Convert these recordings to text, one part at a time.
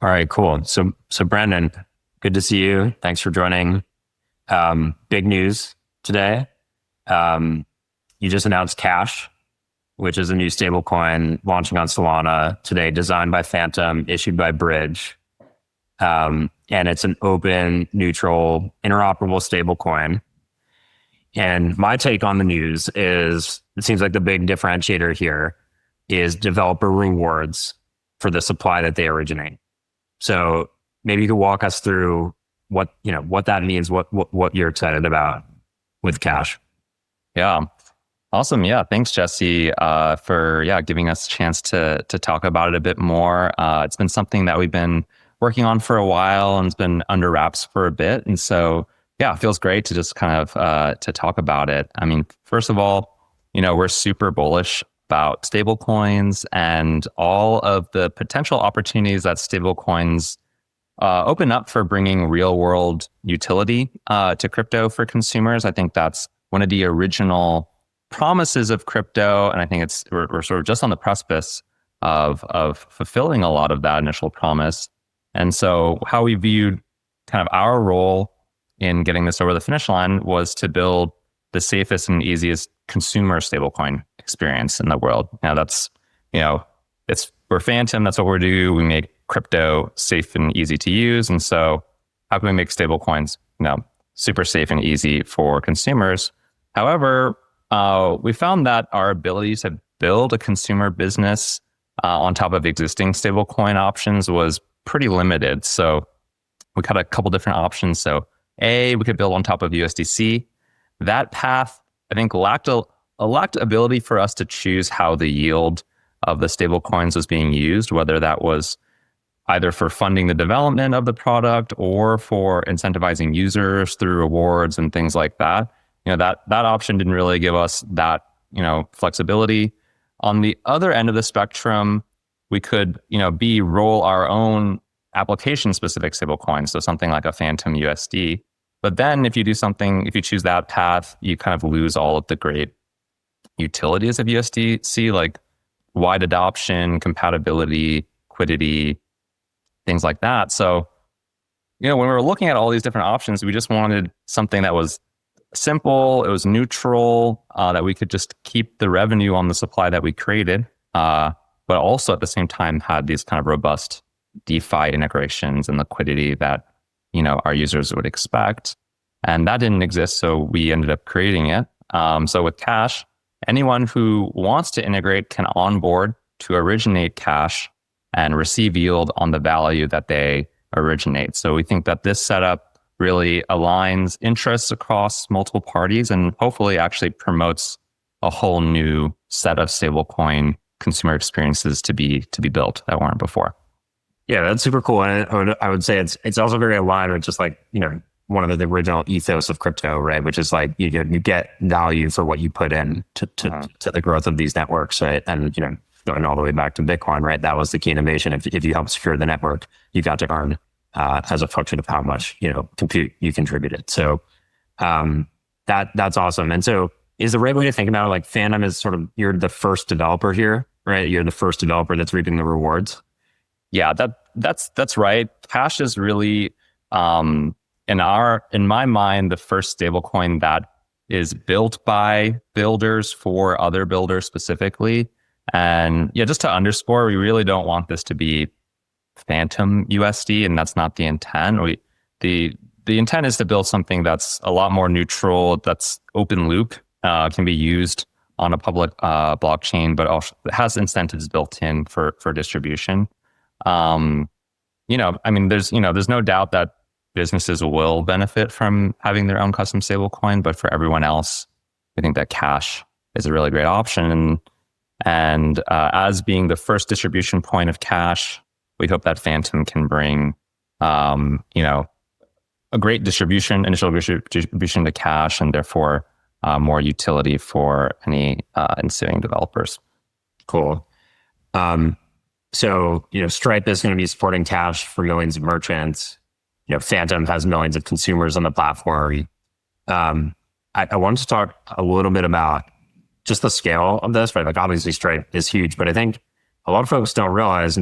All right, cool. So Brandon, good to see you. Thanks for joining. Big news today. Um, you just announced Cash, which is a new stablecoin launching on Solana today, designed by Phantom, issued by Bridge. And it's an open, neutral, interoperable stablecoin. And my take on the news is it seems like the big differentiator here is developer rewards for the supply that they originate. So maybe you could walk us through what that means, what you're excited about with Cash. Yeah. Awesome. Yeah. Thanks, Jesse, for giving us a chance to talk about it a bit more. It's been something that we've been working on for a while and it's been under wraps for a bit. And so, yeah, it feels great to just kind of to talk about it. I mean, first of all, we're super bullish about stablecoins and all of the potential opportunities that stablecoins open up for bringing real world utility to crypto for consumers. I think that's one of the original promises of crypto. And I think we're sort of just on the precipice of fulfilling a lot of that initial promise. And so how we viewed kind of our role in getting this over the finish line was to build the safest and easiest consumer stablecoin experience in the world. Now we're Phantom, that's what we do. We make crypto safe and easy to use. And so how can we make stablecoins, super safe and easy for consumers? However, we found that our ability to build a consumer business on top of existing stablecoin options was pretty limited. So we got a couple different options. So we could build on top of USDC. That path, I think, lacked ability for us to choose how the yield of the stablecoins was being used, whether that was either for funding the development of the product or for incentivizing users through rewards and things like that. That option didn't really give us that, flexibility. On the other end of the spectrum, we could, roll our own application-specific stablecoins, so something like a Phantom USD. But then if you choose that path, you kind of lose all of the great utilities of USDC, like wide adoption, compatibility, liquidity, things like that. So, when we were looking at all these different options, we just wanted something that was simple, it was neutral, that we could just keep the revenue on the supply that we created, but also at the same time had these kind of robust DeFi integrations and liquidity that, our users would expect. And that didn't exist, so we ended up creating it. So with Cash, anyone who wants to integrate can onboard to originate Cash and receive yield on the value that they originate. So we think that this setup really aligns interests across multiple parties and hopefully actually promotes a whole new set of stablecoin consumer experiences to be built that weren't before. Yeah, that's super cool. And I would say it's also very aligned with just like, one of the original ethos of crypto, right? Which is like you get value for what you put in to the growth of these networks, right? And going all the way back to Bitcoin, right? That was the key innovation. If you help secure the network, you got to earn as a function of how much compute you contributed. So that's awesome. And so is the right way to think about it like Phantom is sort of you're the first developer here, right? You're the first developer that's reaping the rewards. Yeah, that's right. Cash is really in my mind the first stablecoin that is built by builders for other builders specifically. And just to underscore, we really don't want this to be Phantom USD, and that's not the intent. The intent is to build something that's a lot more neutral, that's open loop, can be used on a public blockchain, but also has incentives built in for distribution. There's no doubt that businesses will benefit from having their own custom stablecoin, but for everyone else, I think that Cash is a really great option. And as being the first distribution point of Cash, we hope that Phantom can bring, a great initial distribution to Cash, and therefore more utility for any ensuing developers. Cool. So, Stripe is going to be supporting Cash for millions of merchants. Phantom has millions of consumers on the platform. I wanted to talk a little bit about just the scale of this, right? Like obviously Stripe is huge, but I think a lot of folks don't realize,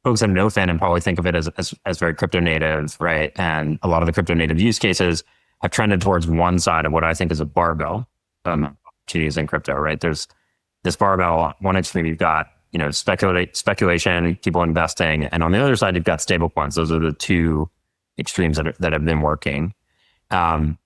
folks that know Phantom probably think of it as very crypto native, right? And a lot of the crypto native use cases have trended towards one side of what I think is a barbell opportunities in crypto, right? There's this barbell. On one extreme, you've got, speculation, people investing. And on the other side, you've got stablecoins. Those are the two extremes that have been working. And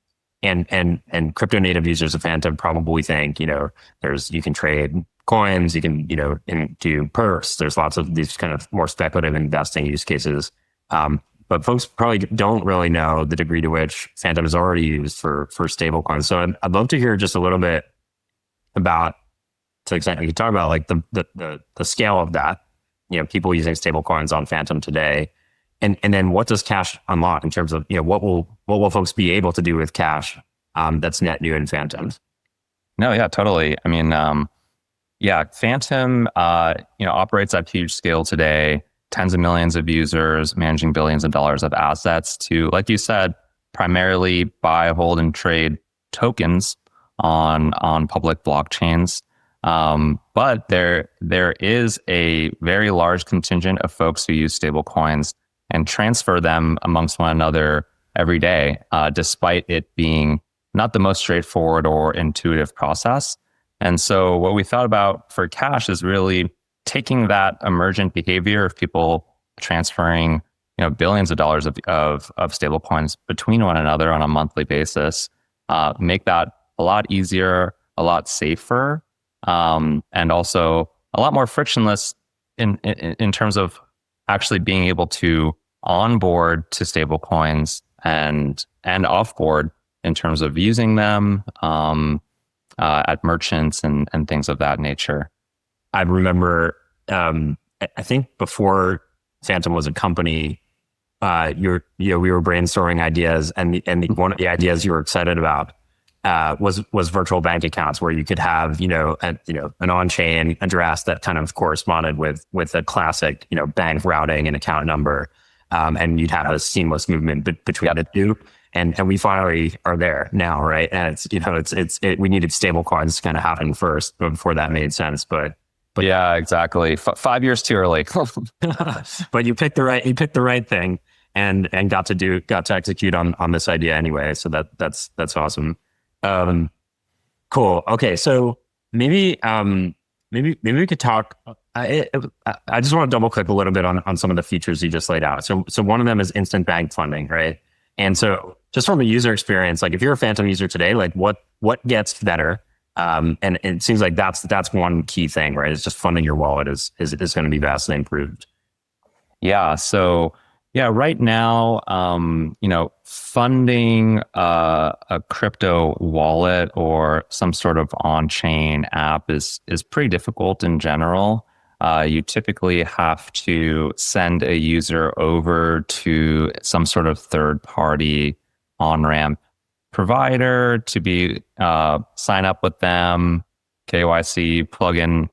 crypto native users of Phantom probably think, you can trade coins, you can, do perps. There's lots of these kind of more speculative investing use cases. But folks probably don't really know the degree to which Phantom is already used for stable coins. So I'd love to hear just a little bit about, to the extent we could talk about like the scale of that, people using stable coins on Phantom today. And then what does Cash unlock in terms of, what will folks be able to do with Cash that's net new in Phantom? No, yeah, totally. I mean, Phantom, operates at huge scale today, tens of millions of users, managing billions of dollars of assets to, like you said, primarily buy, hold, and trade tokens on public blockchains. But there is a very large contingent of folks who use stable coins and transfer them amongst one another every day, despite it being not the most straightforward or intuitive process. And so what we thought about for Cash is really taking that emergent behavior of people transferring, billions of dollars of stable coins between one another on a monthly basis, make that a lot easier, a lot safer, and also a lot more frictionless in terms of actually being able to onboard to stable coins and offboard in terms of using them at merchants and things of that nature. I remember, I think before Phantom was a company, we were brainstorming ideas, and one of the ideas you were excited about was virtual bank accounts, where you could have an on-chain address that kind of corresponded with a classic bank routing and account number, and you'd have a seamless movement between the two. And we finally are there now, right? And we needed stable coins to kind of happen first before that made sense, but yeah, exactly. 5 years too early. But you picked the right thing and got to execute on this idea anyway. So that's awesome. Cool. Okay. So maybe we could talk. I just want to double click a little bit on some of the features you just laid out. So one of them is instant bank funding, right? And so just from a user experience, like if you're a Phantom user today, like what gets better? And it seems like that's one key thing, right? It's just funding your wallet is going to be vastly improved. Yeah. So right now, funding a crypto wallet or some sort of on-chain app is pretty difficult in general. You typically have to send a user over to some sort of third-party on-ramp provider to be sign up with them, KYC, plug in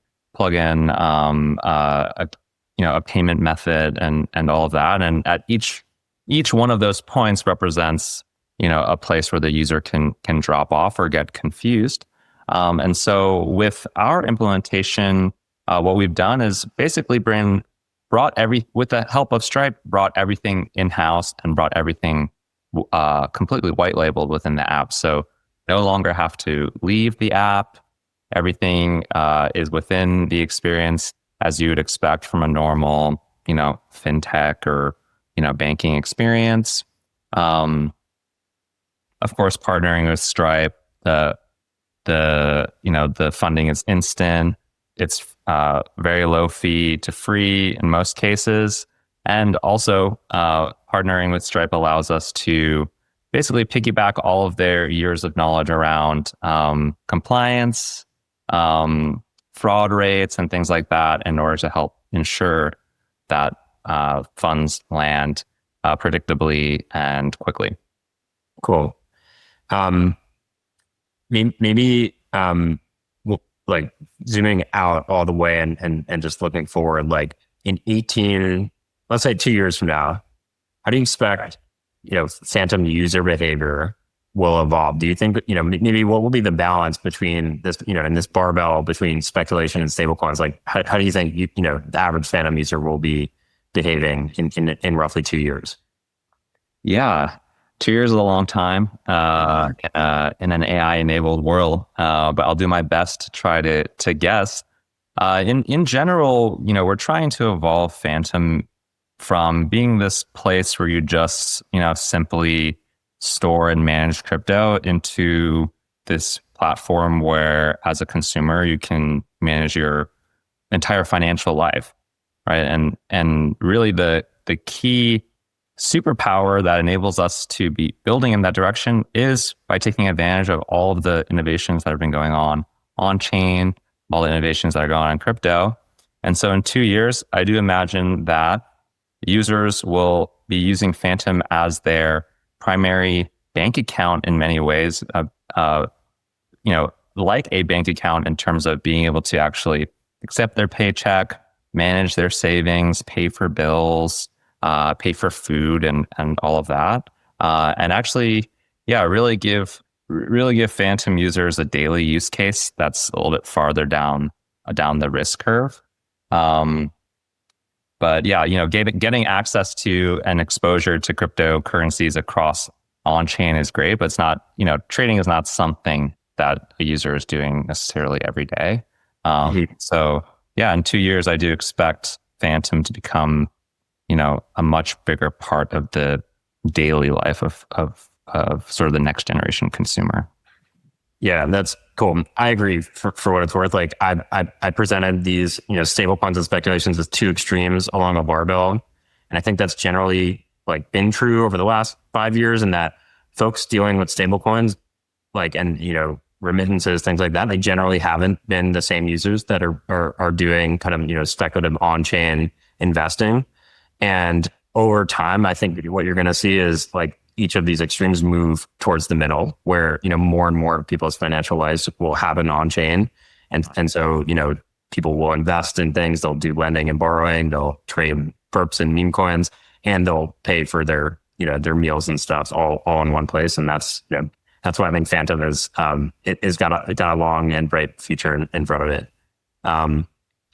a payment method and all of that. And at each one of those points represents a place where the user can drop off or get confused. And so with our implementation, what we've done is basically with the help of Stripe, brought everything in-house and brought everything completely white labeled within the app. So no longer have to leave the app. Everything is within the experience as you would expect from a normal, fintech or, banking experience. Of course, partnering with Stripe, the funding is instant. It's very low fee to free in most cases. And also, partnering with Stripe allows us to basically piggyback all of their years of knowledge around compliance, fraud rates, and things like that in order to help ensure that funds land predictably and quickly. Cool. Maybe like zooming out all the way and just looking forward, like in 18, let's say 2 years from now, how do you expect, Phantom user behavior will evolve? Do you think that, maybe what will be the balance between this, in this barbell between speculation and stablecoins? Like, how do you think, the average Phantom user will be behaving in roughly 2 years? Yeah, 2 years is a long time in an AI-enabled world, but I'll do my best to try to guess. In general, we're trying to evolve Phantom from being this place where you just simply store and manage crypto into this platform where, as a consumer, you can manage your entire financial life, right? And really the key superpower that enables us to be building in that direction is by taking advantage of all of the innovations that have been going on chain, all the innovations that are going on in crypto. And so in 2 years, I do imagine that users will be using Phantom as their primary bank account in many ways, like a bank account in terms of being able to actually accept their paycheck, manage their savings, pay for bills, pay for food and all of that. And actually, really give Phantom users a daily use case that's a little bit farther down the risk curve. But getting access to and exposure to cryptocurrencies across on-chain is great, but it's not, trading is not something that a user is doing necessarily every day. So in 2 years, I do expect Phantom to become, a much bigger part of the daily life of sort of the next generation consumer. Yeah, that's cool. I agree for what it's worth. Like I presented these, stablecoins and speculations as two extremes along a barbell. And I think that's generally like been true over the last 5 years, and that folks dealing with stablecoins, like, and, remittances, things like that, they generally haven't been the same users that are doing kind of, speculative on-chain investing. And over time, I think what you're going to see is like each of these extremes move towards the middle, where, more and more of people's financial lives will happen on-chain. And so, people will invest in things, they'll do lending and borrowing, they'll trade perps and meme coins, and they'll pay for their, their meals and stuff all in one place. And that's why I think Phantom is got a long and bright future in front of it. All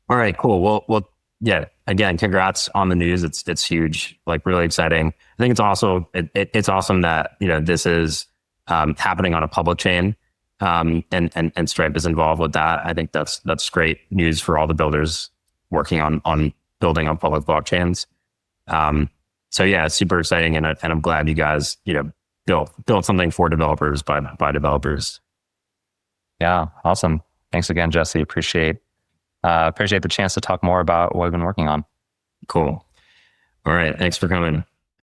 right, cool. Well, yeah. Again, congrats on the news. It's huge, like really exciting. I think it's also it's awesome that this is happening on a public chain, and Stripe is involved with that. I think that's great news for all the builders working on building on public blockchains. So yeah, it's super exciting, and I'm glad you guys built something for developers by developers. Yeah, awesome. Thanks again, Jesse. Appreciate the chance to talk more about what we've been working on. Cool. All right. Thanks for coming.